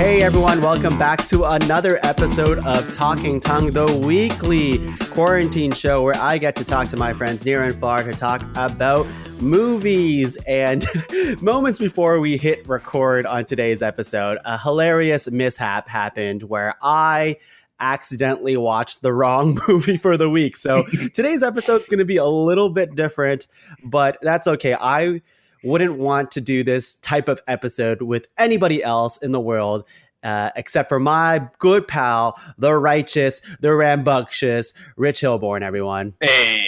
Hey everyone, welcome back to another episode of Talking Tongue, the weekly quarantine show where I get to talk to my friends near and far to talk about movies. And moments before we hit record on today's episode, a hilarious mishap happened where I accidentally watched the wrong movie for the week. So today's episode is going to be a little bit different, but that's okay. I wouldn't want to do this type of episode with anybody else in the world except for my good pal, the righteous, the rambunctious Rich Hilborn, everyone. Hey.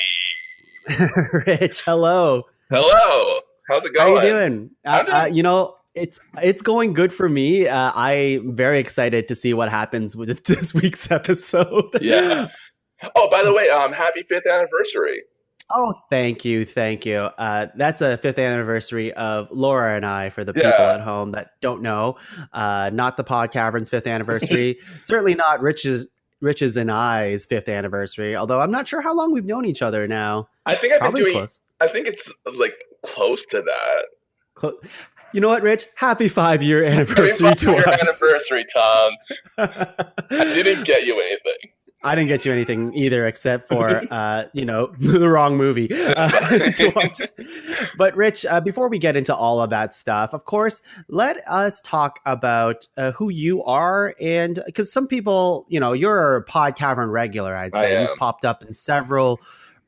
Rich, hello. Hello. How's it going? How you doing? It's going good for me. I'm very excited to see what happens with this week's episode. Yeah. Oh, by the way, happy 5th anniversary. Oh, thank you. That's a 5th anniversary of Laura and I, for the people at home that don't know. Not the Pod Cavern's 5th anniversary. Certainly not Rich's and I's 5th anniversary. Although I'm not sure how long we've known each other now. I think close. I think it's like close to that. You know what, Rich? Happy 5-year anniversary to us. Happy anniversary, Tom. I didn't get you anything. I didn't get you anything either, except for, the wrong movie to watch. But Rich, before we get into all of that stuff, of course, let us talk about who you are. And because some people, you're a Pod Cavern regular, I'd say. You've popped up in several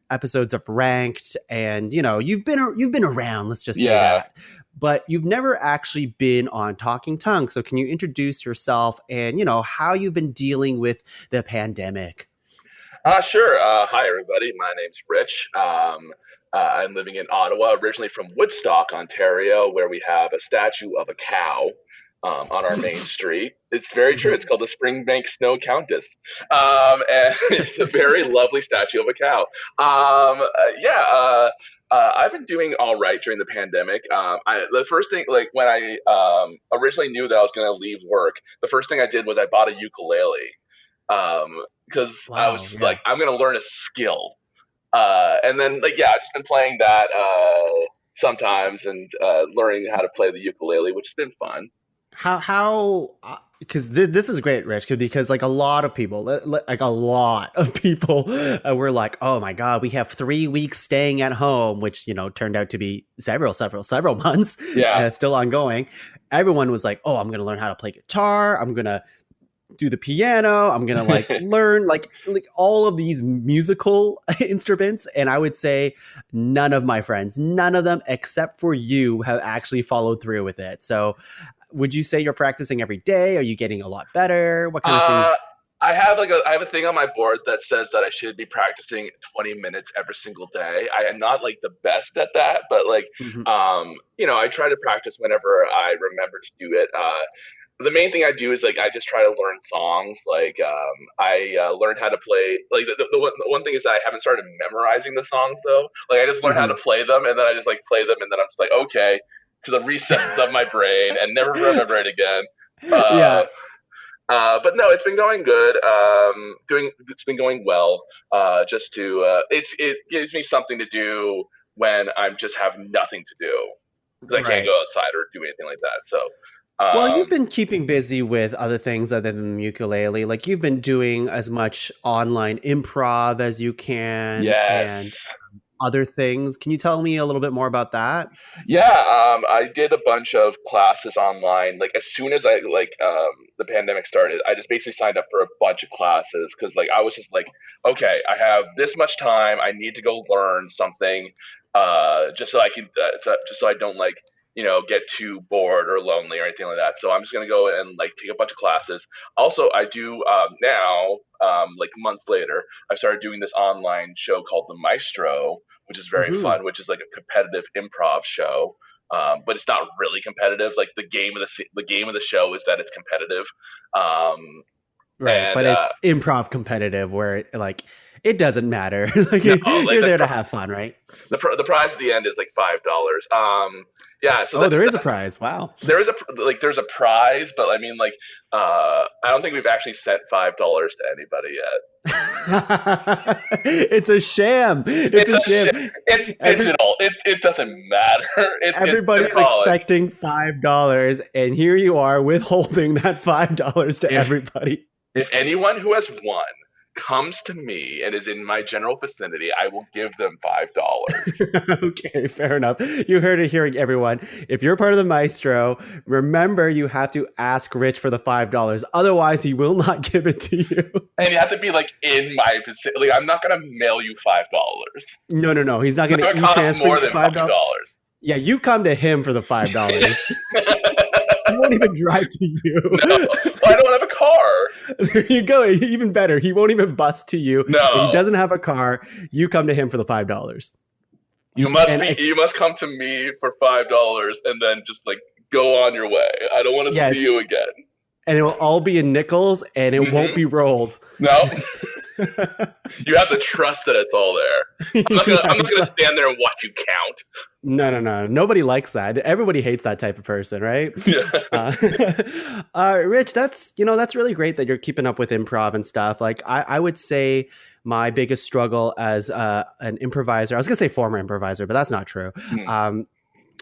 episodes of Ranked, and, you've been around, let's just say that. But you've never actually been on Talking Tongue. So can you introduce yourself and, how you've been dealing with the pandemic? Sure. Hi, everybody. My name's Rich. I'm living in Ottawa, originally from Woodstock, Ontario, where we have a statue of a cow on our main street. It's very true. It's called the Springbank Snow Countess. And it's a very lovely statue of a cow. I've been doing all right during the pandemic. The first thing, like when I originally knew that I was going to leave work, the first thing I did was I bought a ukulele because I was just like, I'm going to learn a skill. And then, I've just been playing that sometimes and learning how to play the ukulele, which has been fun. How because this is great, Rich, because a lot of people were like, oh my God, we have 3 weeks staying at home, which, turned out to be several months, still ongoing. Everyone was like, oh, I'm going to learn how to play guitar. I'm going to do the piano. I'm going to learn like all of these musical instruments. And I would say none of my friends, none of them except for you have actually followed through with it. So would you say you're practicing every day? Are you getting a lot better? What kind of things? I have a thing on my board that says that I should be practicing 20 minutes every single day. I am not the best at that, but I try to practice whenever I remember to do it. The main thing I do is I just try to learn songs. I learned how to play. The one thing is that I haven't started memorizing the songs though. I just learned how to play them, and then I just play them, and then I'm just okay, to the recesses of my brain, and never remember it again. But no, it's been going good. It's been going well. It gives me something to do when I'm just have nothing to do, because I can't go outside or do anything like that. So. Well, you've been keeping busy with other things other than ukulele. You've been doing as much online improv as you can. Yes. And other things. Can you tell me a little bit more about that? Yeah, I did a bunch of classes online. As soon as the pandemic started, I just basically signed up for a bunch of classes because I was just okay, I have this much time. I need to go learn something, just so I can, just so I don't get too bored or lonely or anything like that. So I'm just gonna go and take a bunch of classes. Also, I do now, months later, I started doing this online show called The Maestro, which is very fun, which is a competitive improv show. But it's not really competitive. The game of the show is that it's competitive. But it's improv competitive where it doesn't matter. You're there to have fun, right? The prize at the end is $5. So there is a prize. Wow. There's a prize, but I mean, I don't think we've actually sent $5 to anybody yet. It's a sham. It's a sham. It's digital. it doesn't matter. It's Everybody's college. expecting $5, and here you are withholding that $5 to If everybody. if anyone who has won comes to me and is in my general vicinity, I will give them $5. Okay, fair enough. You heard it here, everyone. If you're part of the maestro, remember you have to ask Rich for the $5. Otherwise, he will not give it to you. And you have to be like in my vicinity. Like, I'm not gonna mail you $5. No, no, no. He's not It's going not to gonna cost e-transfer more you than $5. $5. Yeah, you come to him for the $5. He won't even drive to you. No, I don't have a car. There you go. Even better. He won't even bus to you. He No, doesn't have a car. You come to him for the $5. And you must come to me for $5 and then just like go on your way. I don't want to see yes, you again. and it will all be in nickels, and it won't be rolled. No, you have to trust that it's all there. Yeah, I'm not gonna exactly. stand there and watch you count. No, no, no. Nobody likes that. Everybody hates that type of person, right? Yeah. Uh, Rich, that's really great that you're keeping up with improv and stuff. Like, I would say my biggest struggle as an improviser, I was gonna say former improviser, but that's not true.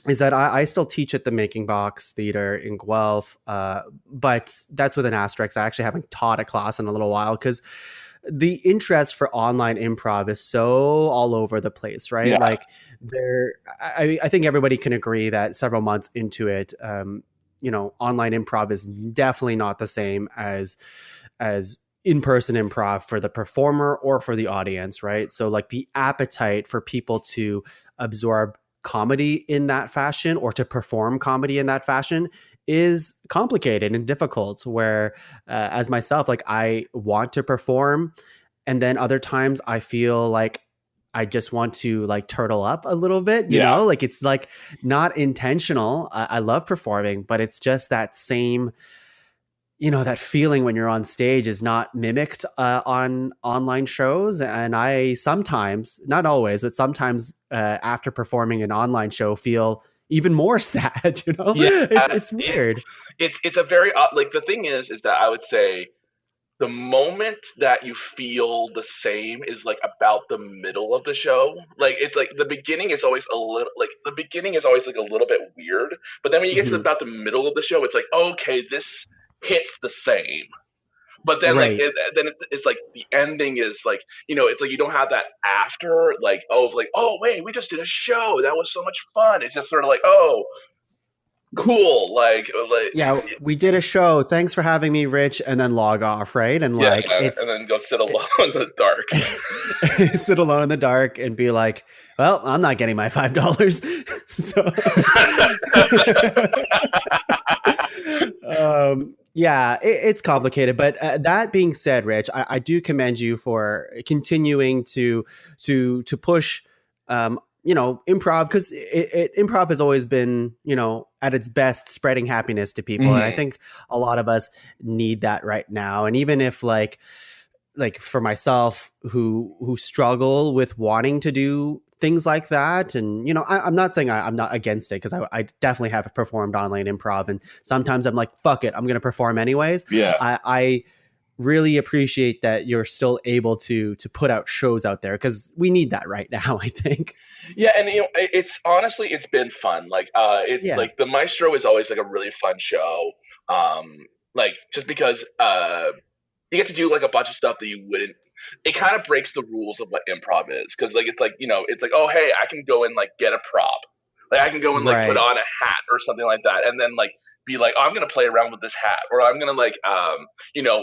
Is that I still teach at the Making Box Theater in Guelph, but that's with an asterisk. I actually haven't taught a class in a little while because the interest for online improv is so all over the place, right? Yeah. Like I think everybody can agree that several months into it, online improv is definitely not the same as in-person improv for the performer or for the audience, right? So like the appetite for people to absorb comedy in that fashion or to perform comedy in that fashion is complicated and difficult, where as myself, like I want to perform, and then other times I feel like I just want to like turtle up a little bit, Yeah. like it's like not intentional. I love performing, but it's just that same, that feeling when you're on stage is not mimicked on online shows. And I sometimes, not always, but sometimes after performing an online show, feel even more sad. Yeah, It's weird. it's a very like the thing is that I would say the moment that you feel the same is like about the middle of the show. Like it's like the beginning is always like a little bit weird, but then when you get to Mhm. about the middle of the show, it's like okay, this hits the same. But then Right. it's like the ending is like it's like you don't have that after like oh wait, we just did a show, that was so much fun. It's just sort of like oh cool, like Yeah, we did a show. Thanks for having me, Rich, and then log off, right? And yeah, like and it's then go sit alone in the dark. sit alone in the dark and be like, well, I'm not getting my $5. So yeah, it's complicated. But that being said, Rich, I do commend you for continuing to push, improv, because improv has always been, at its best, spreading happiness to people, and I Hmm. think a lot of us need that right now. And even if like for myself who struggle with wanting to do things like that, and I'm not saying I'm not against it, because I definitely have performed online improv, and sometimes I'm like, fuck it, I'm gonna perform anyways. Yeah. I really appreciate that you're still able to put out shows out there, because we need that right now, I think. Yeah, and it's honestly it's been fun. Like it's Yeah. like the Maestro is always like a really fun show. Like just because you get to do like a bunch of stuff that you wouldn't. It kind of breaks the rules of what improv is, because like it's like oh hey, I can go and like get a prop, like I can go and like put Right. on a hat or something like that, and then like be like oh, I'm gonna play around with this hat, or I'm gonna like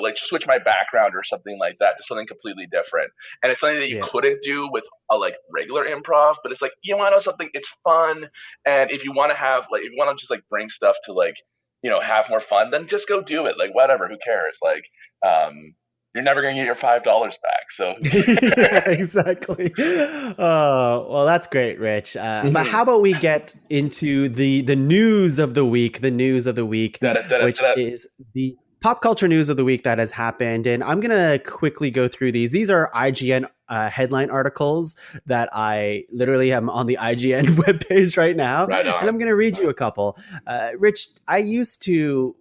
like switch my background or something like that to something completely different, and it's something that you Yeah. couldn't do with a like regular improv. But it's like you want to know something, it's fun, and if you want to have like if you want to just like bring stuff to like have more fun, then just go do it. Like whatever, who cares? Like um you're never gonna get your $5 back, so who Yeah, cares? exactly. Oh, well, that's great, Rich. But Mhm. how about we get into the news of the week? The news of the week, Da, da, da, da, which da. is the pop culture news of the week that has happened, and I'm gonna quickly go through these. These are IGN headline articles that I literally am on the IGN webpage right now, Right and on. I'm gonna read you a couple. Rich, I used to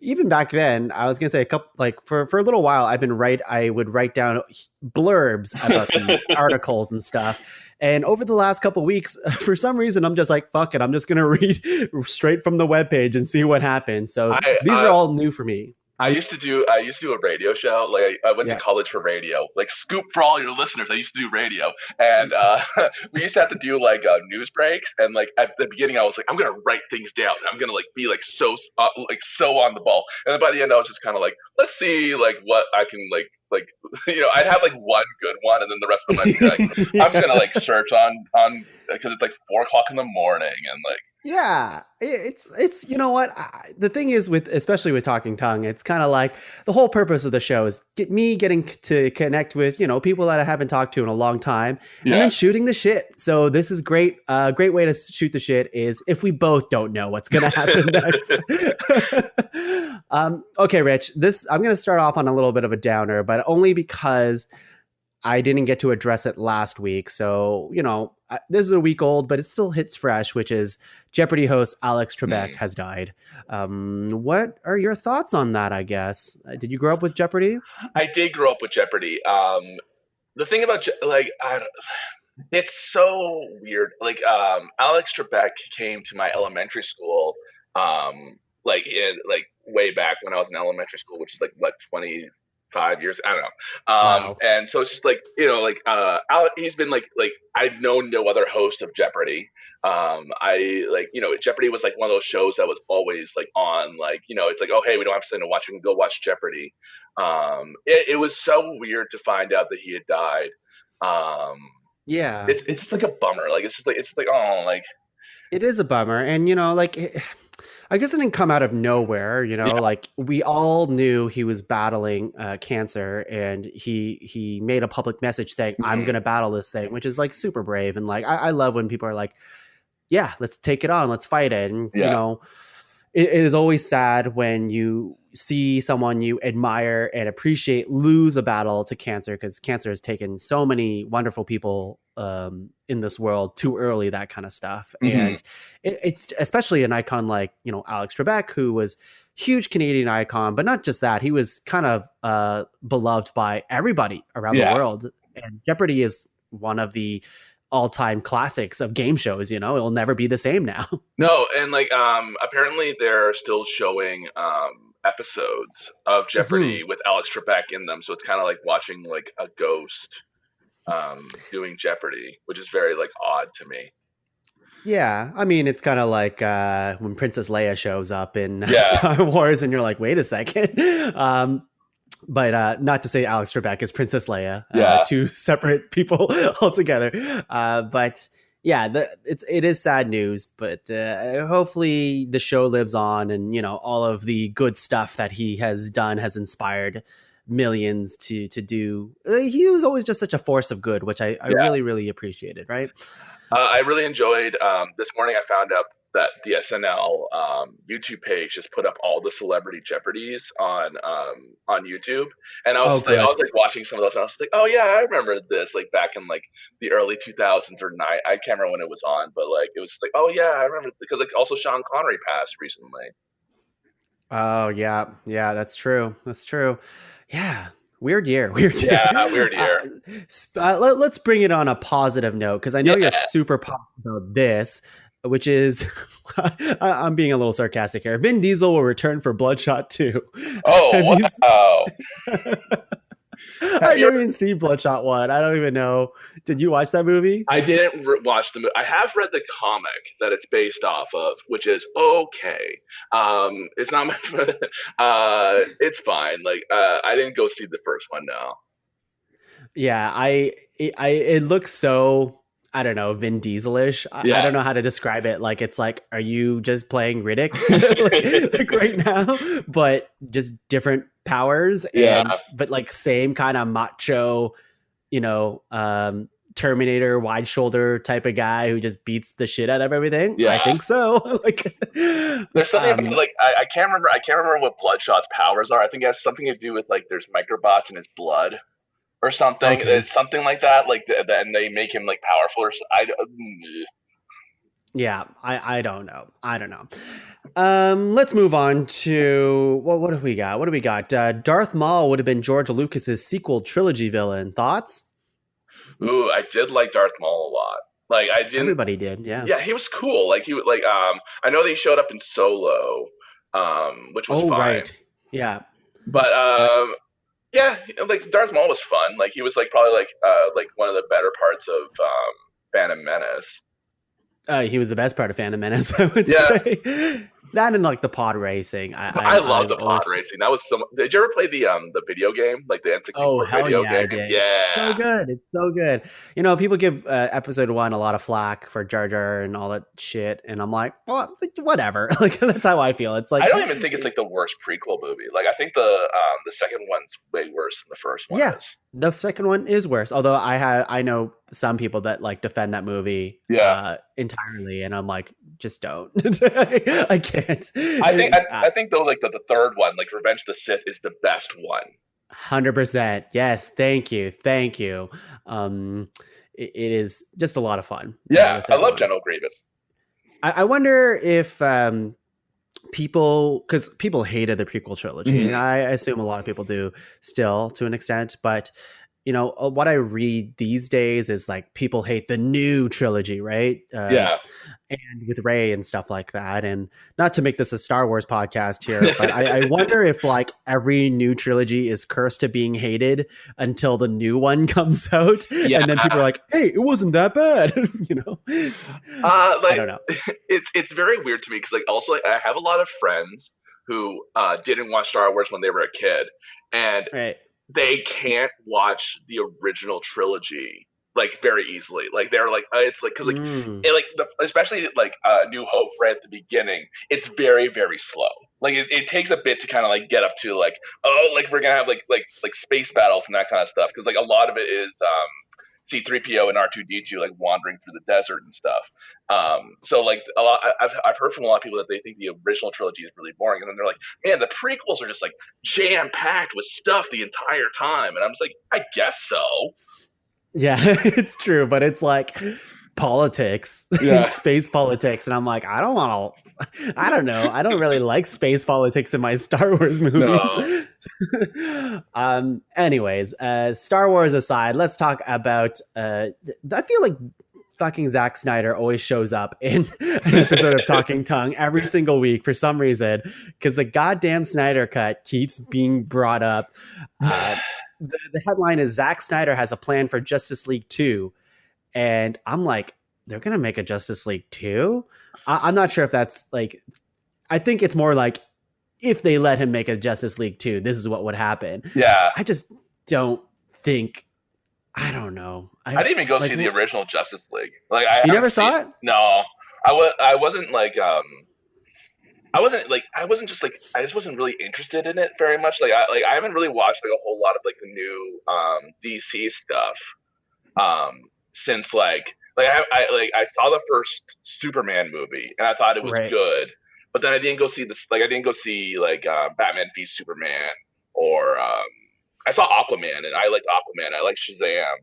even back then, I was gonna say a couple like for a little while, I would write down blurbs about the articles and stuff. And over the last couple weeks, for some reason, I'm just like, fuck it, I'm just gonna read straight from the webpage and see what happens. So I these are all new for me. I used to do a radio show. Like I went to Yeah. college for radio. Like scoop for all your listeners. I used to do radio, and we used to have to do like news breaks. And like at the beginning, I was like, I'm gonna write things down. I'm gonna like be like so on the ball. And then by the end, I was just kind of like, let's see like what I can like I'd have like one good one, and then the rest of them I'd be like, I'm just gonna Yeah. like search on because it's like 4 o'clock in the morning, and like Yeah, it's you know what the thing is with especially with Talking Tongue, it's kind of like the whole purpose of the show is getting to connect with people that I haven't talked to in a long time, and yeah. then shooting the shit. So this is great. Great way to shoot the shit is if we both don't know what's gonna happen next. Okay, Rich. This I'm gonna start off on a little bit of a downer, but only because I didn't get to address it last week. So, this is a week old, but it still hits fresh, which is Jeopardy host Alex Trebek Hmm. has died. What are your thoughts on that, I guess? Did you grow up with Jeopardy? I did grow up with Jeopardy. The thing about it's so weird. Like Alex Trebek came to my elementary school, like in like way back when I was in elementary school, which is like what 25 years. I don't know. Wow. And so it's just like he's been like I've known no other host of Jeopardy. I like Jeopardy was like one of those shows that was always like on like it's like, oh hey, we don't have something to watch, we can go watch Jeopardy. It was so weird to find out that he had died. Um, Yeah. it's just like a bummer. Like it's just like oh like It is a bummer. And, I guess it didn't come out of nowhere, yeah. like we all knew he was battling cancer, and he made a public message saying, I'm Mhm. going to battle this thing, which is like super brave. And like, I love when people are like, yeah, let's take it on, let's fight it. And, Yeah. it is always sad when you see someone you admire and appreciate lose a battle to cancer, because cancer has taken so many wonderful people in this world too early, that kind of stuff. Hmm. And it's especially an icon like Alex Trebek, who was huge Canadian icon, but not just that, he was kind of beloved by everybody around the Yeah. world. And Jeopardy is one of the all-time classics of game shows. It'll never be the same now. No, and like apparently they're still showing episodes of Mhm. Jeopardy with Alex Trebek in them, so it's kind of like watching like a ghost doing Jeopardy, which is very like odd to me. Yeah, I mean, it's kind of like when Princess Leia shows up in Yeah. Star Wars, and you're like, wait a second. But not to say Alex Trebek is Princess Leia, Yeah. two separate people altogether. But yeah, it is sad news. But hopefully the show lives on, and all of the good stuff that he has done has inspired millions to do. He was always just such a force of good, which I Yeah. really really appreciated. Right? I really enjoyed this morning. I found out that the SNL YouTube page just put up all the celebrity Jeopardies on YouTube, and I was Oh, just like, I good. was like watching some of those, and I was like, oh yeah, I remember this like back in like the early 2000s or nine. I can't remember when it was on, but like it was just like, oh yeah, I remember because like also Sean Connery passed recently. Oh yeah, yeah, that's true. That's true. Yeah, weird year, weird year. Yeah, weird year. Let's bring it on a positive note, because I know Yeah. you're super pumped about this, which is I'm being a little sarcastic here. Vin Diesel will return for Bloodshot 2. Have Oh you? wow. Have I you never even seen Bloodshot 1. I don't even know. Did you watch that movie? I didn't watch the movie. I have read the comic that it's based off of, which is okay. It's not my. It's fine. Like, I didn't go see the first one. No. Yeah, it looks so, I don't know, Vin Dieselish. I Yeah. don't know how to describe it. Like, it's like, are you just playing Riddick like right now, but just different powers, Yeah. and but like same kind of macho, you know, Terminator wide shoulder type of guy who just beats the shit out of everything. I Yeah. think so. Like, There's something about um, like I can't remember. I can't remember what Bloodshot's powers are. I think it has something to do with like there's microbots in his blood or something. okay. It's something like that. Like and they make him like powerful. Or I. Yeah, I don't know. I don't know. Let's move on to what do we got? What do we got? Darth Maul would have been George Lucas's sequel trilogy villain. Thoughts? Ooh, I did like Darth Maul a lot. Like I didn't. Everybody did. Yeah. Yeah, he was cool. Like he was like I know that he showed up in Solo, which was Oh, fine. right. Yeah. But Uh, yeah, like Darth Maul was fun. Like he was like probably like one of the better parts of Phantom Menace. he was the best part of Phantom Menace, I would Yeah, say. That and like the pod racing. I love I've the pod always. racing. That was some. Did you ever play the video game, like the Oh, N64 hell video yeah, I game? did. So Yeah, good. It's so good. You know, people give episode one a lot of flack for Jar Jar and all that shit. And I'm like, well, whatever. Like, that's how I feel. It's I like, don't even think it's like the worst prequel movie. Like I think the second one's way worse than the first one yeah, is. the second one is worse. Although I know some people that like defend that movie Yeah, entirely. And I'm like, just don't. I can't. I think though like the third one, like Revenge of the Sith, is the best one. 100%. Yes. Thank you. Thank you. Um, it is just a lot of fun. The Yeah, I third love one. General Grievous. I wonder if people, because people hated the prequel trilogy, and Mm-hmm. I assume a lot of people do still to an extent, but you know what I read these days is like people hate the new trilogy, right? Yeah. And with Ray and stuff like that. And not to make this a Star Wars podcast here, but I wonder if like every new trilogy is cursed to being hated until the new one comes out, Yeah. and then people are like, "Hey, it wasn't that bad," you know? I Like don't know. it's very weird to me because like also like, I have a lot of friends who didn't watch Star Wars when they were a kid, and Right. they can't watch the original trilogy like very easily. Like they're like it's like because like Mm. it, like especially like New Hope right at the beginning, it's very slow. Like it takes a bit to kind of like get up to like oh like we're gonna have like space battles and that kind of stuff because like a lot of it is C3PO and R2D2 like wandering through the desert and stuff. So like a lot, I've heard from a lot of people that they think the original trilogy is really boring, and then they're like, man, the prequels are just like jam packed with stuff the entire time, and I'm just like, I guess so. Yeah, it's true, but it's like politics and Yeah. space politics, and I'm like, I don't want to. I don't know. I don't really like space politics in my Star Wars movies. No. Anyways, Star Wars aside, let's talk about. I feel like fucking Zack Snyder always shows up in an episode of Talking Tongue every single week for some reason because the goddamn Snyder cut keeps being brought up. The headline is Zack Snyder has a plan for Justice League 2. And I'm like, they're going to make a Justice League 2? I'm not sure if that's like, I think it's more like if they let him make a Justice League 2, this is what would happen. Yeah. I just don't think, I don't know. I didn't even go like, see the original Justice League. Like I you haven't never seen. saw it? No, I wasn't like I wasn't just like I just wasn't really interested in it very much. I haven't really watched like a whole lot of like the new DC stuff since I saw the first Superman movie and I thought it was Right. good, but then I didn't go see this like I didn't go see like Batman v Superman or I saw Aquaman and I liked Aquaman. I like Shazam,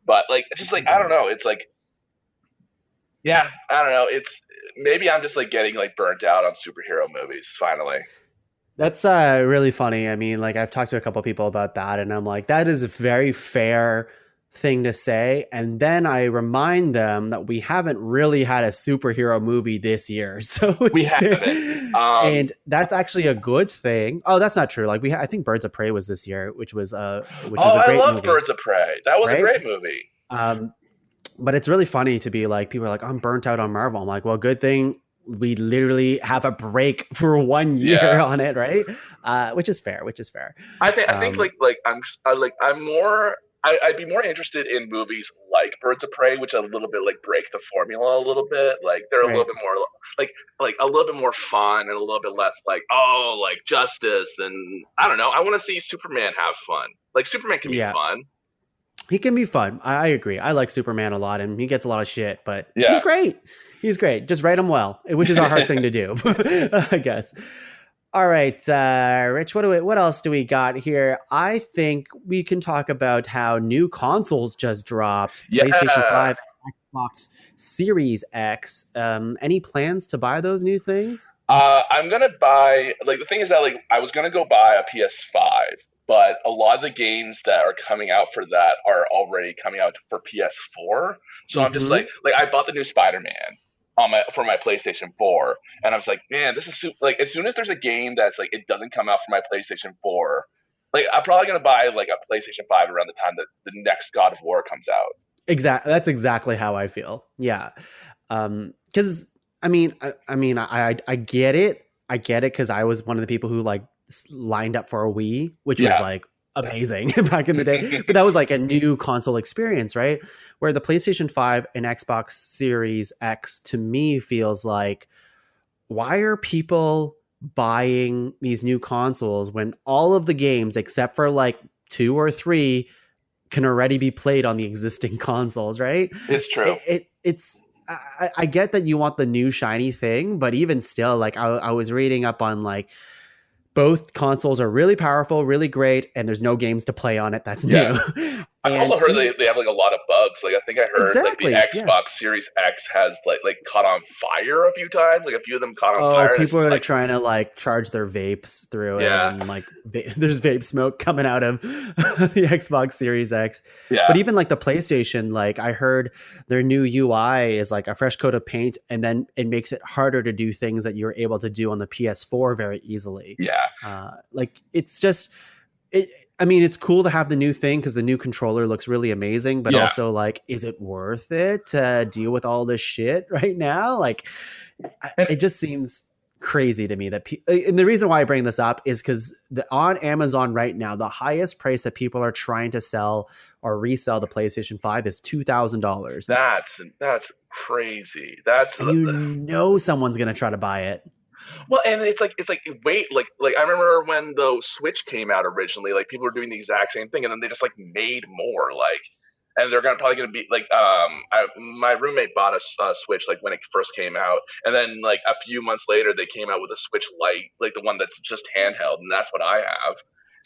but like it's just like I don't know. It's like yeah, I don't know. It's maybe I'm just like getting like burnt out on superhero movies finally. That's really funny. I mean, like I've talked to a couple people about that, and I'm like, that is a very fair thing to say. And then I remind them that we haven't really had a superhero movie this year, so We it's haven't. and that's actually a good thing. Oh, that's not true. Like I think Birds of Prey was this year, which was Oh, a I great love movie, Birds of Prey. That was a right? great movie. Um, but it's really funny to be like, people are like, I'm burnt out on Marvel. I'm like, well, good thing we literally have a break for 1 year Yeah, on it, right? Which is fair, which is fair. I think Um, I'm more. I'd be more interested in movies like Birds of Prey, which a little bit like break the formula a little bit. Like they're a little right. bit more like a little bit more fun and a little bit less like oh like justice and I don't know. I want to see Superman have fun. Like Superman can be Yeah. fun. He can be fun. I agree. I like Superman a lot and he gets a lot of shit, but he's Yeah. great. He's great. Just write him well, which is a hard thing to do, I guess. All right, Rich, what else do we got here? I think we can talk about how new consoles just dropped. PlayStation Yeah. 5, Xbox Series X. Any plans to buy those new things? I'm gonna buy like the thing is that like I was gonna go buy a PS5, but a lot of the games that are coming out for that are already coming out for PS4. So I'm just Mm-hmm. like I bought the new Spider-Man on my for my PlayStation 4, and I was like, man, this is like as soon as there's a game that's like it doesn't come out for my PlayStation 4, like I'm probably gonna buy like a PlayStation 5 around the time that the next God of War comes out. That's exactly how I feel. Yeah. Because I get it. I get it because I was one of the people who like lined up for a Wii, which was Yeah. like amazing back in the day. But that was like a new console experience, right? Where the PlayStation 5 and Xbox Series X to me feels like, why are people buying these new consoles when all of the games, except for like two or three, can already be played on the existing consoles, right? It's true. It's I get that you want the new shiny thing, but even still, like I was reading up on like both consoles are really powerful, really great, and there's no games to play on it that's Yeah. new. I've And also heard they have like a lot of bugs. Like I think I heard like the exactly, yeah. Xbox Series X has like caught on fire a few times. Like a few of them caught on Oh, fire. And it's people are like trying to like charge their vapes through it, yeah, and like there's vape smoke coming out of the Xbox Series X. yeah, But even like the PlayStation, like I heard their new UI is like a fresh coat of paint, and then it makes it harder to do things that you're able to do on the PS4 very easily. yeah. Like it's just it. I mean, it's cool to have the new thing because the new controller looks really amazing, but Yeah. also like, is it worth it to deal with all this shit right now? Like, And it just seems crazy to me that and the reason why I bring this up is because on Amazon right now, the highest price that people are trying to sell or resell the PlayStation 5 is $2,000. that's crazy. That's And someone's going to try to buy it. well, and it's like wait, like I remember when the Switch came out originally, like people were doing the exact same thing, and then they just like made more, like, and they're probably gonna be like, my roommate bought a Switch like when it first came out, and then like a few months later they came out with a Switch Lite, like the one that's just handheld, and that's what I have.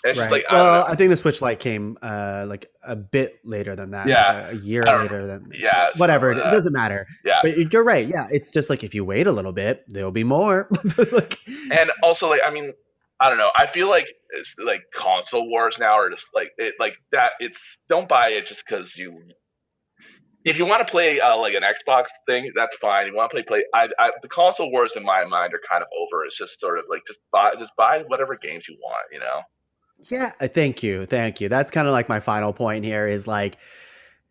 And it's just like Right. I don't know, Well, I think the Switch Lite came like a bit later than that, like yeah, a year I don't, later than yeah, something whatever. like It that, doesn't matter. yeah. But you're right. Yeah, it's just like if you wait a little bit, there'll be more. Like, And also, like, I mean, I don't know. I feel like it's like console wars now are just like it, like that. It's don't buy it just because you. If you want to play like an Xbox thing, that's fine. You want to play. The console wars in my mind are kind of over. It's just sort of like just buy whatever games you want. You know? yeah, thank you, thank you. That's kind of like my final point here is like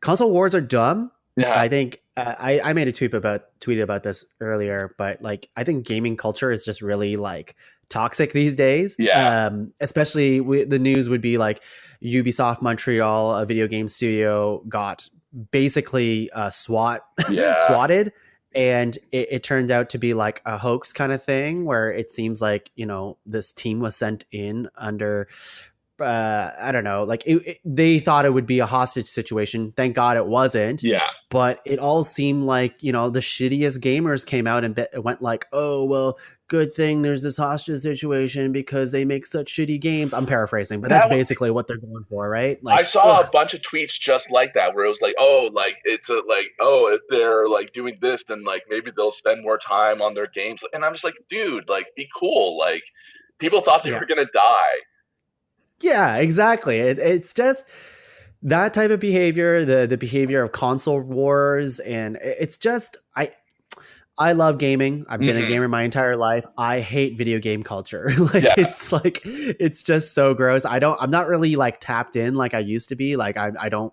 console wars are dumb. Yeah, I think I made a tweet about this earlier, but like I think gaming culture is just really like toxic these days. yeah, Especially the news would be like Ubisoft Montreal, a video game studio, got basically yeah. swatted, and it turned out to be like a hoax kind of thing where it seems like this team was sent in under I don't know, like they thought it would be a hostage situation. Thank God it wasn't. Yeah. But it all seemed like, the shittiest gamers came out and went like, oh, well, good thing there's this hostage situation because they make such shitty games. I'm paraphrasing, but that's That basically what they're going for, right? I Like, saw ugh. a bunch of tweets just like that where it was like, oh, like it's a like, oh, if they're like doing this, then like maybe they'll spend more time on their games. And I'm just like, dude, like be cool. Like people thought they Yeah. were gonna die. Yeah, exactly. It's just that type of behavior, the behavior of console wars, and it's just I love gaming. I've been a Hmm. gamer my entire life. I hate video game culture. Yeah. Like it's just so gross. I'm not really like tapped in like I used to be. Like I don't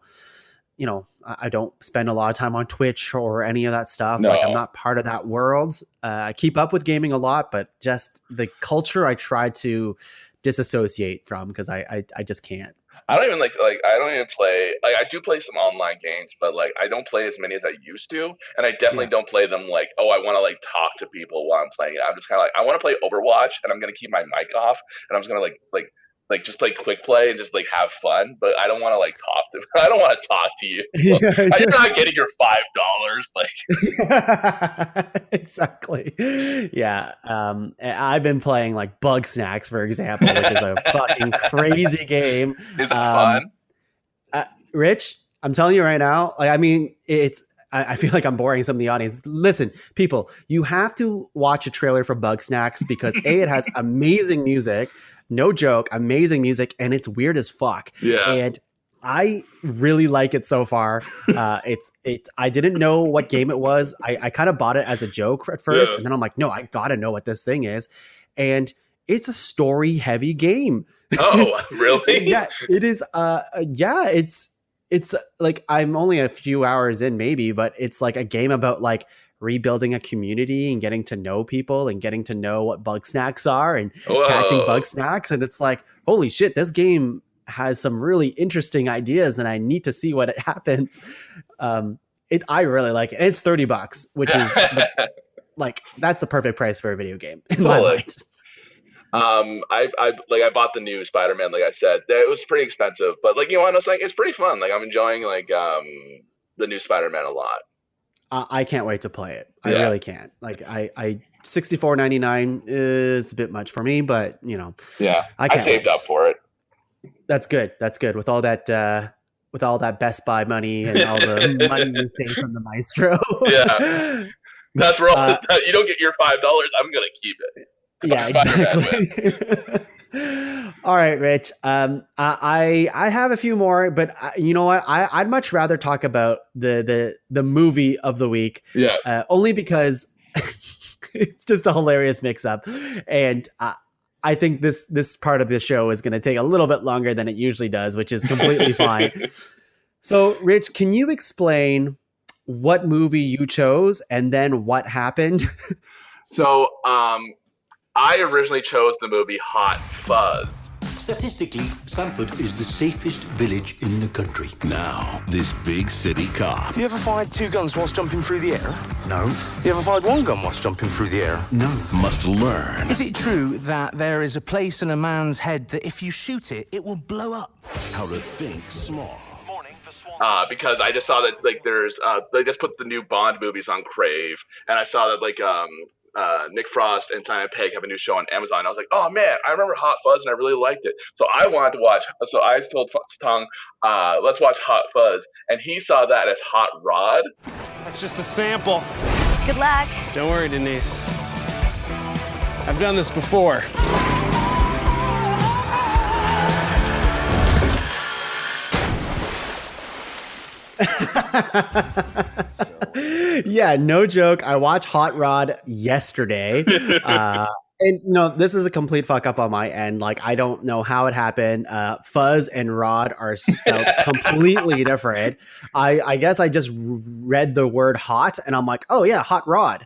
I don't spend a lot of time on Twitch or any of that stuff. Like I'm No. not part of that world. I keep up with gaming a lot, but just the culture I try to disassociate from because I just can't. I don't even like I don't even play like I do play some online games, but like I don't play as many as I used to, and I definitely Yeah. don't play them like, oh, I want to like talk to people while I'm playing it. I'm just kind of like I want to play Overwatch, and I'm gonna keep my mic off, and I'm just gonna like just play quick play and just like have fun, but I don't want to like talk to I don't want to talk to you. Yeah, You're not getting your $5. Like exactly. Yeah. I've been playing like Bug Snacks, for example, which is a fucking crazy game. is it Um, fun? Rich, I'm telling you right now, like, I mean, I feel like I'm boring some of the audience. Listen, people, you have to watch a trailer for Bug Snacks because it has amazing music, no joke, amazing music, and it's weird as fuck. Yeah. And I really like it so far. It's. I didn't know what game it was. I kind of bought it as a joke at first, Yeah. and then I'm like, no, I gotta know what this thing is, and it's a story heavy game. Oh, It's really? yeah, it is. Yeah, it's like I'm only a few hours in maybe, but it's like a game about like rebuilding a community and getting to know people and getting to know what bug snacks are and catching bug Whoa. snacks. And it's like, holy shit, this game has some really interesting ideas and I need to see what it happens. I really like it. And it's $30, which is like, that's the perfect price for a video game in my Totally. mind. I bought the new Spider-Man, like I said. It was pretty expensive, but like, you know what, I was like, it's pretty fun. Like I'm enjoying like the new Spider-Man a lot. I can't wait to play it. I Yeah. really can't. Like I 64.99 is a bit much for me, but you know, Yeah. I I can't saved wait. up for it. That's good. That's good. With all that Best Buy money and all the money you save from the Maestro. Yeah. That's where all uh, you don't get your $5, I'm gonna keep it. I'm yeah, Spider-Man, man. exactly. All right, Rich. I have a few more, but you know what? I'd much rather talk about the movie of the week, Yeah. only because it's just a hilarious mix up, and I think this part of the show is going to take a little bit longer than it usually does, which is completely fine. So, Rich, can you explain what movie you chose and then what happened? So, I originally chose the movie Hot Fuzz. Statistically, Sanford is the safest village in the country. Now, this big city cop. You ever fired 2 guns whilst jumping through the air? No, You ever fired 1 gun whilst jumping through the air? no. Must learn Is it true that there is a place in a man's head that if you shoot it, it will blow up? how to think small. Because I just saw that like there's they just put the new Bond movies on Crave, and I saw that like Nick Frost and Simon Pegg have a new show on Amazon. I was like, oh man, I remember Hot Fuzz and I really liked it. So I wanted to watch. So I told Tuong, let's watch Hot Fuzz, and he saw that as Hot Rod. That's just a sample. Good luck. Don't worry, Denise. I've done this before. Yeah, no joke. I watched Hot Rod yesterday. And this is a complete fuck up on my end. Like, I don't know how it happened. Fuzz and Rod are spelled completely different. I guess I just read the word hot and I'm like, oh yeah, Hot Rod.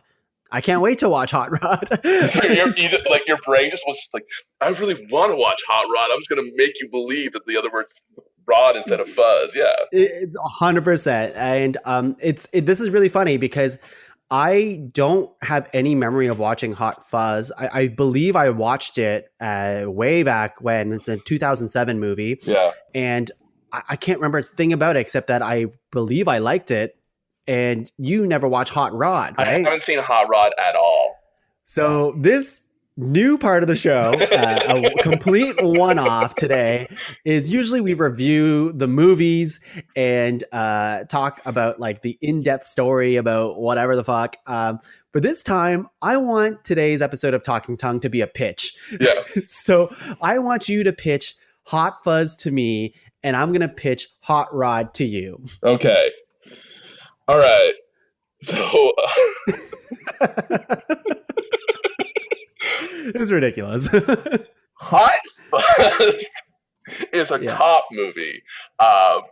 I can't wait to watch Hot Rod. Like your brain just was just like, I really want to watch Hot Rod. I'm just gonna make you believe that the other word's Rod instead of Fuzz. Yeah. It's 100%. And this is really funny because I don't have any memory of watching Hot Fuzz. I believe I watched it way back when. It's a 2007 movie. Yeah. And I can't remember a thing about it except that I believe I liked it. And you never watched Hot Rod, right? I haven't seen Hot Rod at all. So this new part of the show, a complete one-off today, is usually we review the movies and talk about like the in-depth story about whatever the fuck. But this time, I want today's episode of Talking Tongue to be a pitch. Yeah. So I want you to pitch Hot Fuzz to me, and I'm going to pitch Hot Rod to you. Okay. All right. So. It's ridiculous. Hot Fuzz is a cop movie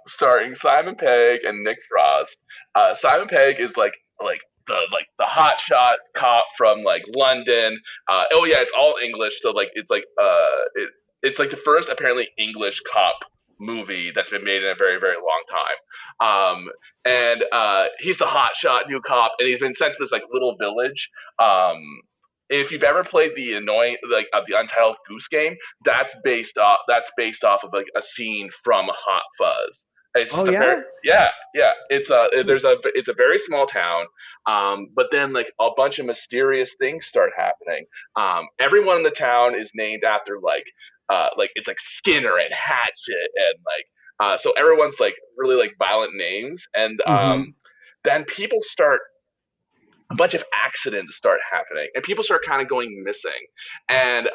starring Simon Pegg and Nick Frost. Simon Pegg is like the hotshot cop from like London. Oh yeah, it's all English, so like it's like the first apparently English cop movie that's been made in a very very long time. And he's the hotshot new cop, and he's been sent to this like little village. If you've ever played the Untitled Goose Game, that's based off of like a scene from Hot Fuzz. It's Oh, yeah? yeah. It's a very small town, but then like a bunch of mysterious things start happening. Everyone in the town is named after like it's like Skinner and Hatchet and like so everyone's like really like violent names, and then a bunch of accidents start happening, and people start kind of going missing. And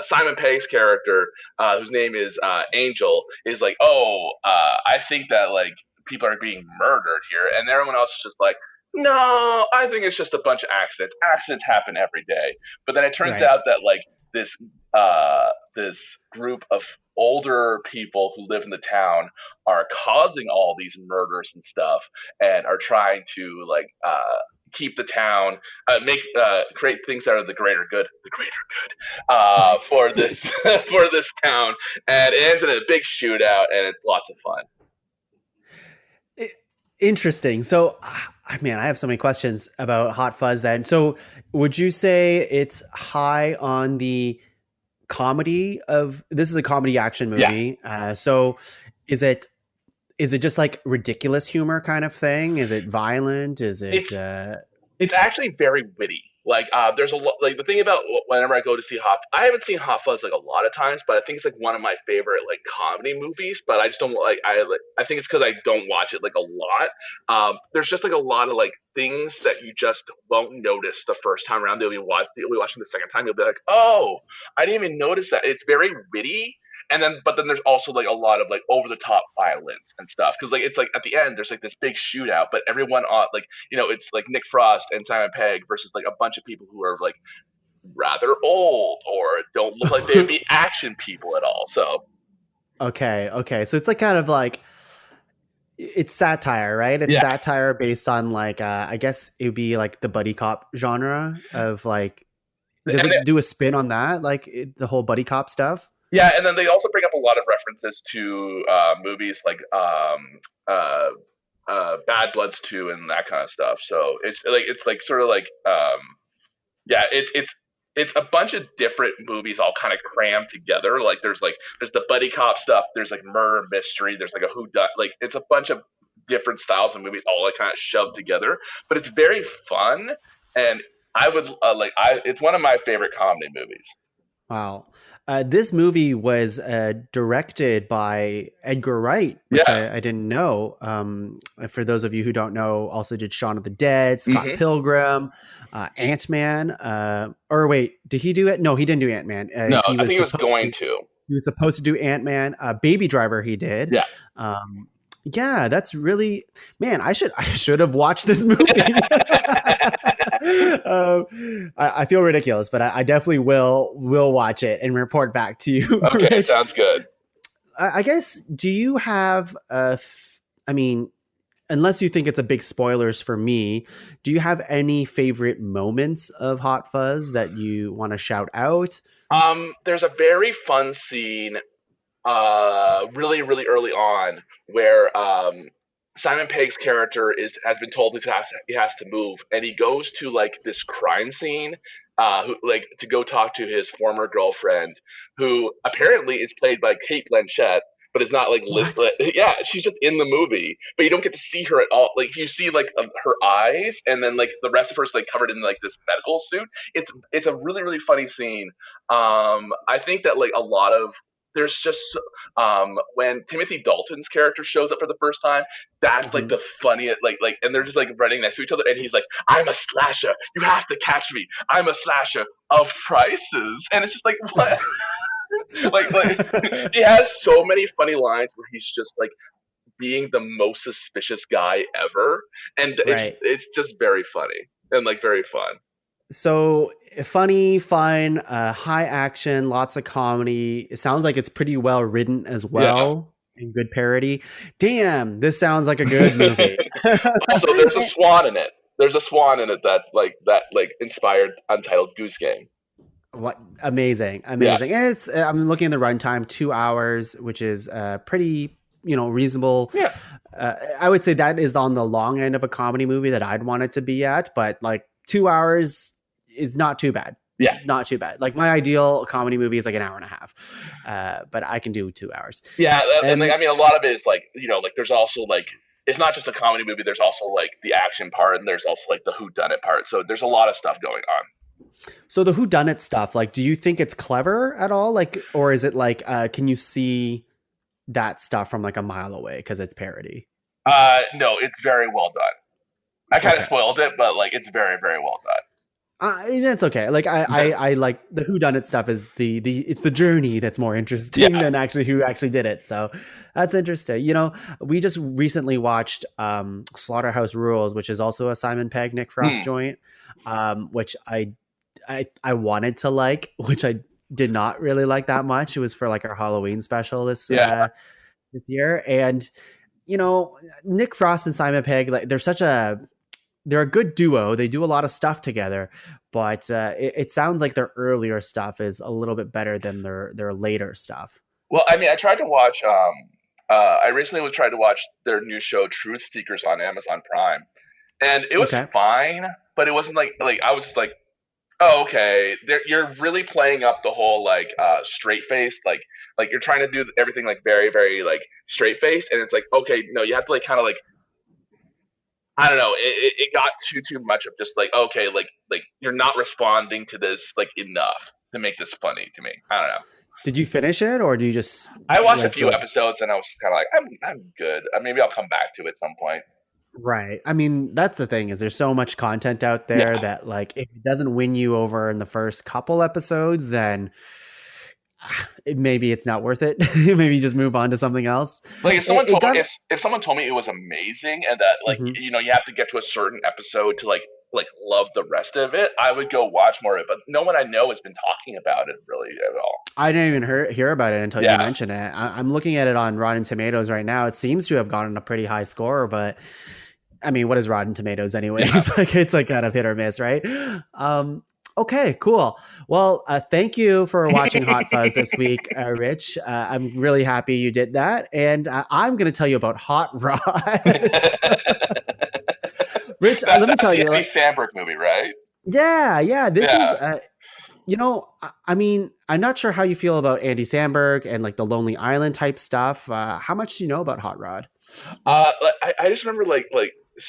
Simon Pegg's character, whose name is Angel, is like, "Oh, I think that like people are being murdered here," and everyone else is just like, "No, I think it's just a bunch of accidents. Accidents happen every day." But then it turns Right. out that like this group of older people who live in the town are causing all these murders and stuff, and are trying to like keep the town, create things that are the greater good, for this for this town, and it ends in a big shootout, and it's lots of fun. Interesting. So, man, I have so many questions about Hot Fuzz then. So, would you say it's high on the comedy of this is a comedy action Yeah. movie. So is it just like ridiculous humor kind of thing? Is it violent? Is it It's actually very witty. Like, there's a lot. Like the thing about whenever I go to see I haven't seen Hot Fuzz like a lot of times, but I think it's like one of my favorite like comedy movies. But I just don't like. I think it's because I don't watch it like a lot. There's just like a lot of like things that you just won't notice the first time around. You'll be watching the second time. You'll be like, oh, I didn't even notice that. It's very witty. But then there's also like a lot of like over the top violence and stuff, because like it's like at the end there's like this big shootout, but everyone on like it's like Nick Frost and Simon Pegg versus like a bunch of people who are like rather old or don't look like they'd be action people at all. So okay. So it's like kind of like it's satire, right? It's satire based on like I guess it would be like the buddy cop genre of like does it do a spin on that, like the whole buddy cop stuff? Yeah, and then they also bring up a lot of references to movies like Bad Bloods 2 and that kind of stuff. So it's like sort of like it's a bunch of different movies all kind of crammed together. Like there's the buddy cop stuff, there's like murder mystery, there's like a whodunit, like it's a bunch of different styles of movies all like kind of shoved together. But it's very fun, and I would it's one of my favorite comedy movies. Wow. This movie was directed by Edgar Wright, which I didn't know. For those of you who don't know, also did Shaun of the Dead, Scott Pilgrim, Ant-Man. Or wait, did he do it? No, he didn't do Ant-Man. No, I think he was going to. He was supposed to do Ant-Man. Baby Driver he did. Yeah. Yeah, that's really, man, I should have watched this movie. I feel ridiculous, but I definitely will watch it and report back to you. Okay, Rich. sounds good. I guess, do you have I mean, unless you think it's a big spoilers for me, do you have any favorite moments of Hot Fuzz that you want to shout out? There's a very fun scene really, really early on where Simon Pegg's character has been told he has to move, and he goes to like this crime scene, to go talk to his former girlfriend, who apparently is played by Kate Blanchett, but is not like yeah, she's just in the movie, but you don't get to see her at all. Like you see like her eyes, and then like the rest of her's like covered in like this medical suit. It's a really, really funny scene. I think that like a lot of there's just when Timothy Dalton's character shows up for the first time, that's like the funniest, and they're just like running next to each other, and he's like, "I'm a slasher, you have to catch me, I'm a slasher of prices," and it's just like, what? like he has so many funny lines where he's just like being the most suspicious guy ever, and it's just very funny and like very fun. So funny, fun, high action, lots of comedy. It sounds like it's pretty well written as well, and good parody. Damn, this sounds like a good movie. Also, there's a swan in it. There's a swan in it that inspired Untitled Goose Game. What amazing! Yeah. It's I'm looking at the runtime, 2 hours, which is pretty reasonable. Yeah. I would say that is on the long end of a comedy movie that I'd want it to be at, but like 2 hours is not too bad. Yeah. Not too bad. Like my ideal comedy movie is like an hour and a half. But I can do 2 hours. Yeah. And I mean, a lot of it is like, like there's also like, it's not just a comedy movie. There's also like the action part, and there's also like the whodunit part. So there's a lot of stuff going on. So the whodunit stuff, like, do you think it's clever at all? Like, or is it like, can you see that stuff from like a mile away because it's parody? No, it's very well done. I kind of Okay. spoiled it, but like it's very, very well done. That's okay. Like I like the whodunit stuff is it's the journey that's more interesting Yeah. than actually who actually did it. So that's interesting. We just recently watched Slaughterhouse Rules, which is also a Simon Pegg, Nick Frost joint, which I wanted to like, which I did not really like that much. It was for like our Halloween special this year, and Nick Frost and Simon Pegg, like they're a good duo. They do a lot of stuff together, but it sounds like their earlier stuff is a little bit better than their later stuff. Well, I mean, I tried to watch. I recently was trying to watch their new show, Truth Seekers, on Amazon Prime, and it was Okay. fine, but it wasn't like I was just like, oh, okay. You're really playing up the whole like straight face, like you're trying to do everything like very, very like straight face, and it's like, okay, no, you have to like kind of like I don't know. It got too much of just like okay, like you're not responding to this like enough to make this funny to me. I don't know. Did you finish it, or do you just I watched a like few episodes and I was just kind of like I'm good. Maybe I'll come back to it at some point. Right. I mean, that's the thing is there's so much content out there that like if it doesn't win you over in the first couple episodes, then maybe it's not worth it. Maybe you just move on to something else. Like if someone told me it was amazing and that like you have to get to a certain episode to like love the rest of it, I would go watch more of it. But no one I know has been talking about it really at all. I didn't even hear about it until you mentioned it. I'm looking at it on Rotten Tomatoes right now. It seems to have gotten a pretty high score, but I mean, what is Rotten Tomatoes anyways? It's like kind of hit or miss, right? Okay, cool. Well, thank you for watching Hot Fuzz this week, Rich. I'm really happy you did that. And I'm going to tell you about Hot Rods. Rich, let me tell you. Andy Samberg movie, right? Yeah. This is, I mean, I'm not sure how you feel about Andy Samberg and like the Lonely Island type stuff. How much do you know about Hot Rod? I just remember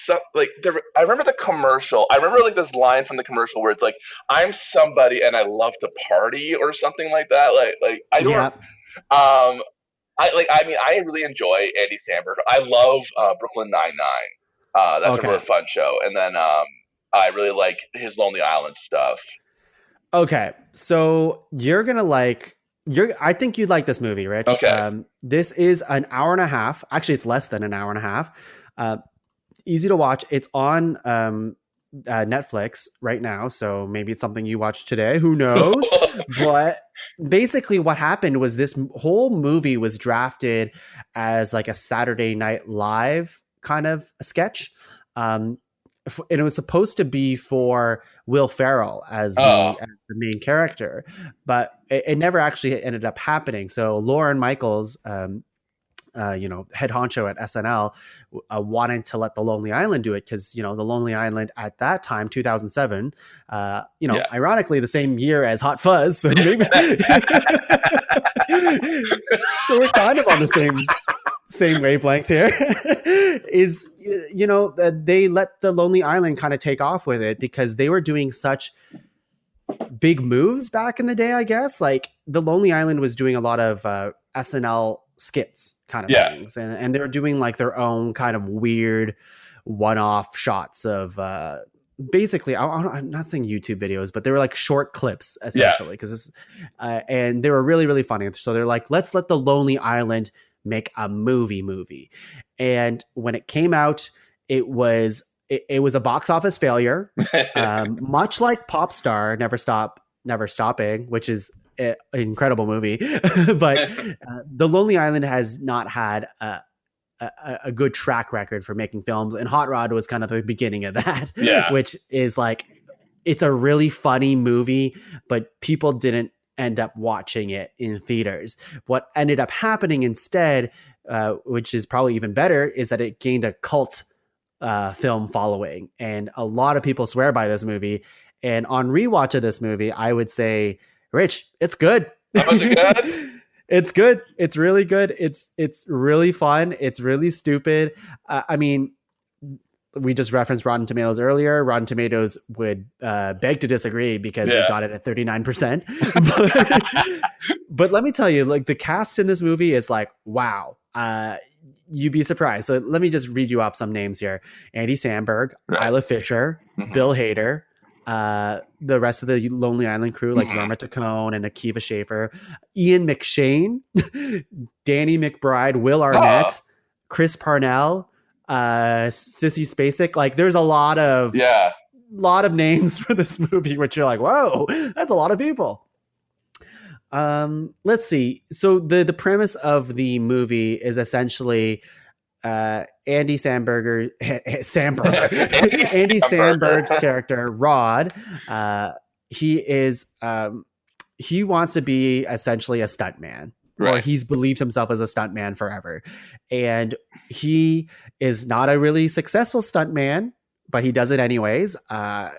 I remember the commercial. I remember like this line from the commercial where it's like, "I'm somebody and I love to party" or something like that. Like I don't. I really enjoy Andy Samberg. I love Brooklyn Nine-Nine. That's a really fun show. And then I really like his Lonely Island stuff. Okay, so you're gonna like I think you'd like this movie, Rich. Okay. This is an hour and a half. Actually, it's less than an hour and a half. Easy to watch. It's on Netflix right now, so maybe it's something you watch today. Who knows? But basically, what happened was this whole movie was drafted as like a Saturday Night Live kind of a sketch. And it was supposed to be for Will Ferrell as the main character, but it never actually ended up happening. So Lauren Michaels, head honcho at SNL, wanted to let The Lonely Island do it because, The Lonely Island at that time, 2007, ironically the same year as Hot Fuzz. So maybe, so we're kind of on the same wavelength here. They let The Lonely Island kind of take off with it because they were doing such big moves back in the day, I guess. Like The Lonely Island was doing a lot of SNL skits kind of things, and they were doing like their own kind of weird one-off shots of basically, I'm not saying YouTube videos, but they were like short clips essentially because and they were really, really funny. So they're like, let's let The Lonely Island make a movie. And when it came out, it was a box office failure, much like Pop Star Never Stopping, which is an incredible movie. But The Lonely Island has not had a good track record for making films, and Hot Rod was kind of the beginning of that. Which is like, it's a really funny movie, but people didn't end up watching it in theaters. What ended up happening instead, which is probably even better, is that it gained a cult film following, and a lot of people swear by this movie. And on rewatch of this movie, I would say, Rich, it's good. Was it good? It's good. It's really good. It's really fun. It's really stupid. I mean, we just referenced Rotten Tomatoes earlier. Rotten Tomatoes would beg to disagree because they got it at 39%. But let me tell you, like, the cast in this movie is like, wow. you'd be surprised. So let me just read you off some names here: Andy Samberg, Right. Isla Fisher, Bill Hader, the rest of the Lonely Island crew, like Lorma Taccone and Akiva Schaffer, Ian McShane, Danny McBride, Will Arnett, Chris Parnell, Sissy Spacek. Like, there's a lot of names for this movie, which you're like, whoa, that's a lot of people. Let's see. So the premise of the movie is essentially Andy Samberg's character Rod. He wants to be essentially a stuntman, or he's believed himself as a stuntman forever, and he is not a really successful stuntman, but he does it anyways.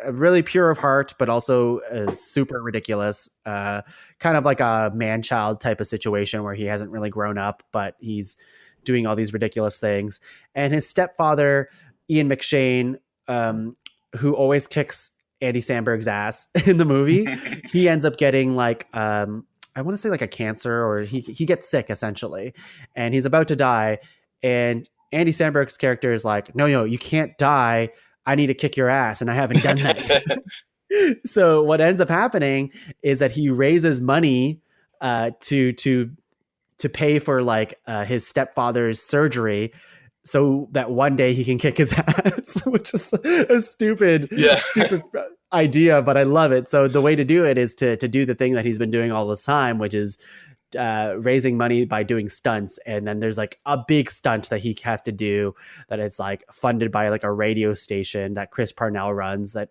Really pure of heart, but also super ridiculous. Kind of like a man-child type of situation where he hasn't really grown up, but he's doing all these ridiculous things. And his stepfather, Ian McShane, who always kicks Andy Samberg's ass in the movie, he ends up getting like, I want to say like a cancer, or he gets sick essentially, and he's about to die. And Andy Samberg's character is like, no, you can't die. I need to kick your ass, and I haven't done that. So what ends up happening is that he raises money to pay for like his stepfather's surgery, so that one day he can kick his ass, which is a stupid idea, but I love it. So the way to do it is to do the thing that he's been doing all this time, which is raising money by doing stunts. And then there's like a big stunt that he has to do that is like funded by like a radio station that Chris Parnell runs, that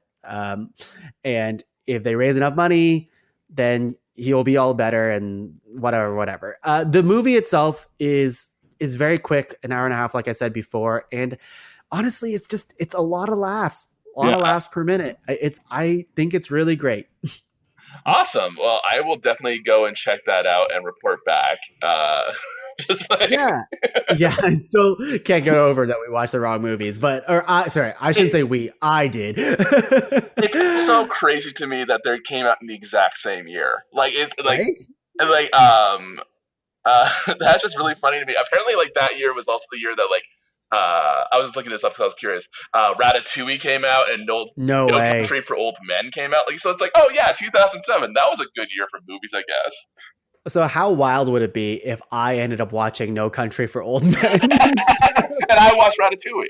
and if they raise enough money, then he'll be all better and whatever. The movie itself is very quick, an hour and a half, like I said before. And honestly, it's a lot of laughs, of laughs per minute. I think it's really great. Awesome. Well, I will definitely go and check that out and report back. Just like... Yeah, I still can't get over that we watched the wrong movies, I shouldn't say we. I did. It's so crazy to me that they came out in the exact same year. That's just really funny to me. Apparently, like, that year was also the year that, like, I was looking this up because I was curious. Ratatouille came out, and No Country for Old Men came out. Like, so it's like, oh yeah, 2007. That was a good year for movies, I guess. So how wild would it be if I ended up watching No Country for Old Men and I watched Ratatouille?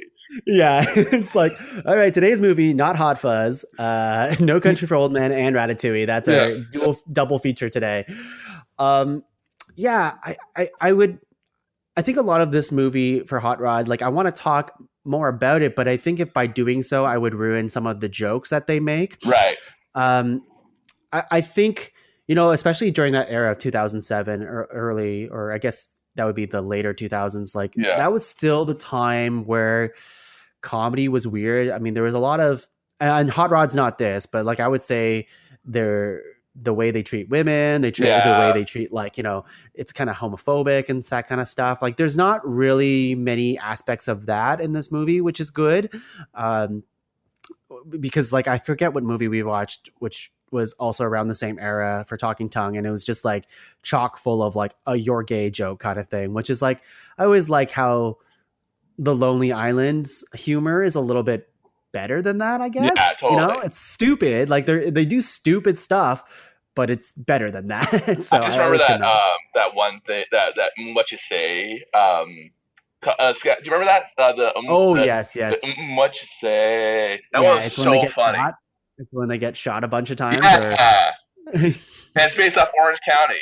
Yeah, it's like, all right, today's movie, not Hot Fuzz, No Country for Old Men, and Ratatouille. That's our double feature today. I think a lot of this movie for Hot Rod, like, I want to talk more about it, but I think if by doing so, I would ruin some of the jokes that they make. Right. I think, especially during that era of 2007 or early, or I guess that would be the later 2000s. Like, that was still the time where comedy was weird. I mean, there was a lot of, and Hot Rod's not this, but like, I would say the way they treat women, the way they treat, like, it's kind of homophobic and that kind of stuff. Like, there's not really many aspects of that in this movie, which is good. Because, like, I forget what movie we watched, which was also around the same era for Talking Tongue, and it was just like chock full of like a "you're gay" joke kind of thing, which is like, I always like how the Lonely Island's humor is a little bit better than that, I guess. Yeah, totally. It's stupid. Like, they do stupid stuff, but it's better than that. So I just remember that one thing, that what you say. Do you remember that? Yes. What you say? That was so funny. Shot. It's when they get shot a bunch of times. Yeah. And it's based off Orange County.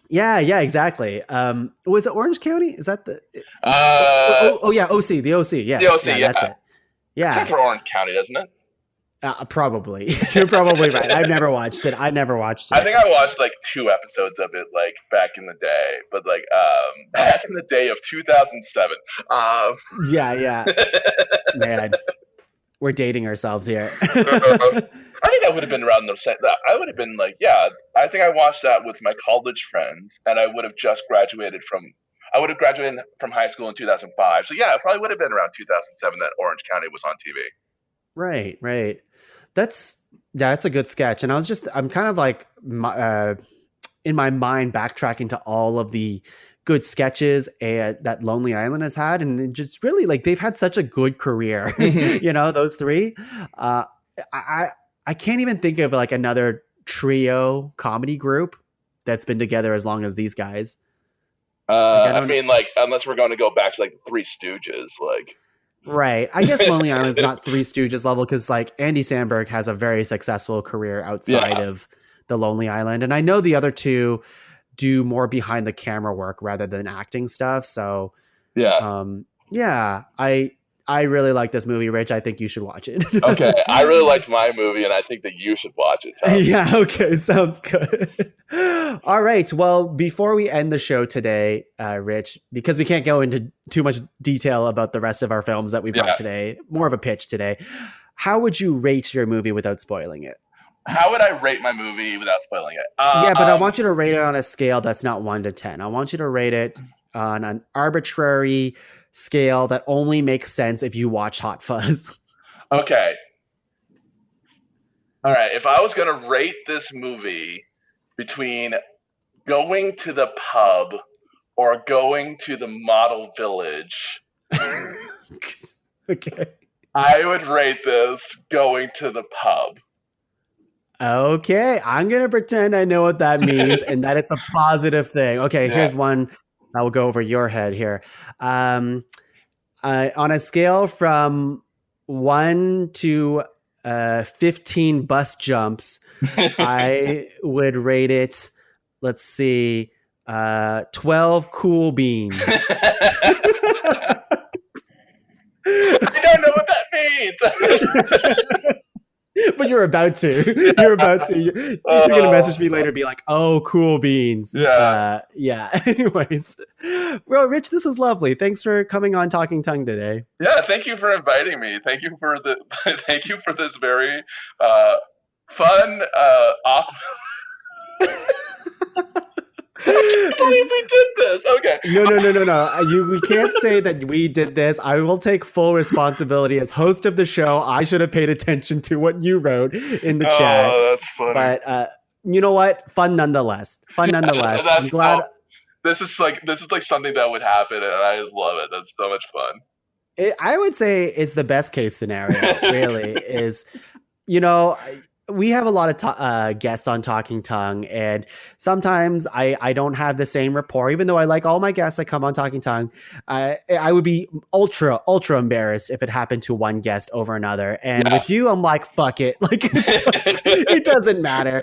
Yeah, exactly. Was it Orange County? Is that the? OC, the OC. Yes, the OC. That's it. Yeah, it's for Orange County, doesn't it? Probably. You're probably right. I've never watched it. I think I watched like 2 episodes of it, like, back in the day, but like back in the day of 2007. Yeah. Man, we're dating ourselves here. I think that would have been around the same. I would have been like, I think I watched that with my college friends, and I would have just graduated from. I would have graduated from high school in 2005. So yeah, it probably would have been around 2007 that Orange County was on TV. Right. That's a good sketch. And I'm kind of like in my mind backtracking to all of the good sketches and that Lonely Island has had, and it just really like they've had such a good career. You know, those three. I can't even think of like another trio comedy group that's been together as long as these guys. I mean, like, unless we're going to go back to like Three Stooges, like. Right. I guess Lonely Island's not Three Stooges level because like Andy Samberg has a very successful career outside of the Lonely Island. And I know the other two do more behind the camera work rather than acting stuff. So I really like this movie, Rich. I think you should watch it. Okay. I really liked my movie and I think that you should watch it, Tom. Yeah, okay. Sounds good. All right. Well, before we end the show today, Rich, because we can't go into too much detail about the rest of our films that we've got today, more of a pitch today, how would you rate your movie without spoiling it? How would I rate my movie without spoiling it? But I want you to rate it on a scale that's not 1 to 10. I want you to rate it on an arbitrary scale that only makes sense if you watch Hot Fuzz. Okay. All right. If I was going to rate this movie between going to the pub or going to the model village, okay, I would rate this going to the pub. Okay, I'm going to pretend I know what that means and that it's a positive thing. Okay, here's one that will go over your head here. On a scale from 1 to 15 bus jumps, I would rate it, let's see, 12 cool beans. I don't know what that means. But you're about to. You're about to. You're going to message me later and be like, oh, cool beans. Yeah. Anyways. Well, Rich, this was lovely. Thanks for coming on Talking Tongue today. Yeah, thank you for inviting me. Thank you for this very fun, awkward. I can't believe we did this. Okay. No. We can't say that we did this. I will take full responsibility as host of the show. I should have paid attention to what you wrote in the chat. Oh, that's funny. But you know what? Fun nonetheless. I'm glad. This is like something that would happen, and I love it. That's so much fun. I would say it's the best case scenario. Really, is we have a lot of guests on Talking Tongue, and sometimes I don't have the same rapport, even though I like all my guests that come on Talking Tongue. I would be ultra embarrassed if it happened to one guest over another. And with you, I'm like, fuck it. Like, it doesn't matter.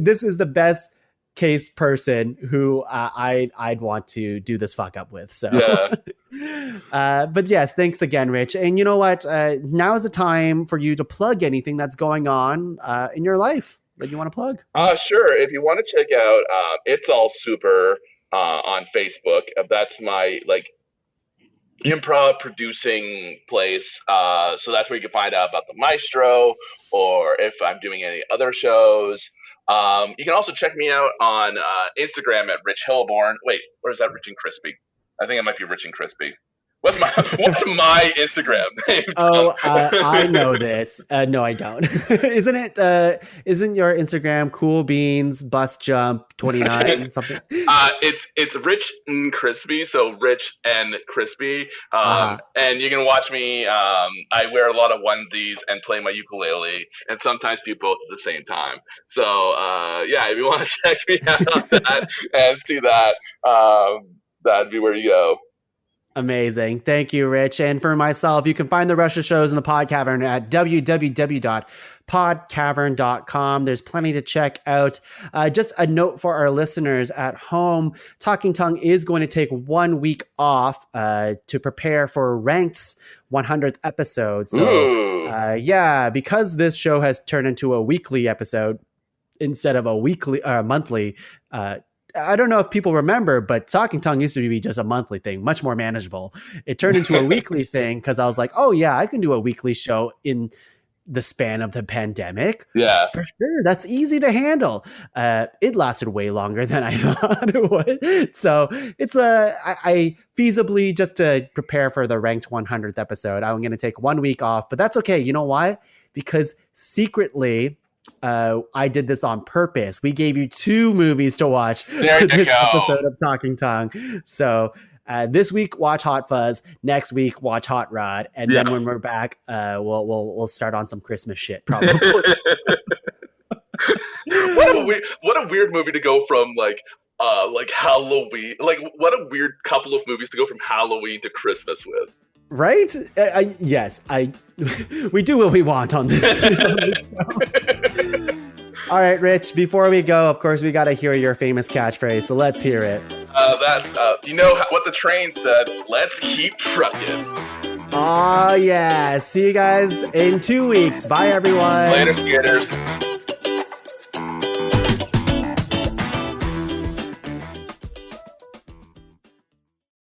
This is the best case person who I'd want to do this fuck up with. So, but yes, thanks again, Rich. And you know what? Now is the time for you to plug anything that's going on in your life that you want to plug. Sure. If you want to check out It's All Super on Facebook, that's my improv producing place. So that's where you can find out about the Maestro, or if I'm doing any other shows. You can also check me out on Instagram at Rich Hilborn. Wait, where is that? Rich and Crispy. I think it might be Rich and Crispy. What's my Instagram name? I know this. No, I don't. Isn't your Instagram Cool Beans Bus Jump 29 something? It's Rich and Crispy, so Rich and Crispy. And you can watch me. I wear a lot of onesies and play my ukulele, and sometimes do both at the same time. So if you want to check me out on that and see that, that'd be where you go. Amazing. Thank you, Rich. And for myself, you can find the rest of the shows in the Pod Cavern at www.podcavern.com. There's plenty to check out. Just a note for our listeners at home, Talking Tongue is going to take 1 week off to prepare for Ranked's 100th episode. So, because this show has turned into a weekly episode instead of a monthly I don't know if people remember, but Talking Tongue used to be just a monthly thing, much more manageable. It turned into a weekly thing because I was like, oh, yeah, I can do a weekly show in the span of the pandemic. Yeah. For sure. That's easy to handle. It lasted way longer than I thought it would. So it's I feasibly, just to prepare for the Ranked 100th episode, I'm going to take 1 week off. But that's okay. You know why? Because secretly, I did this on purpose. We gave you 2 movies to watch There for you this go. episode of Talking Tongue. So this week, watch Hot Fuzz. Next week, watch Hot Rod. And then when we're back, we'll start on some Christmas shit, probably. What a weird movie to go from like Halloween. Like, what a weird couple of movies to go from Halloween to Christmas with. Right? Yes, we do what we want on this. All right, Rich, before we go, of course, we got to hear your famous catchphrase, so let's hear it. You know what the train said, let's keep trucking. Oh, yeah. See you guys in 2 weeks. Bye, everyone. Later, skaters.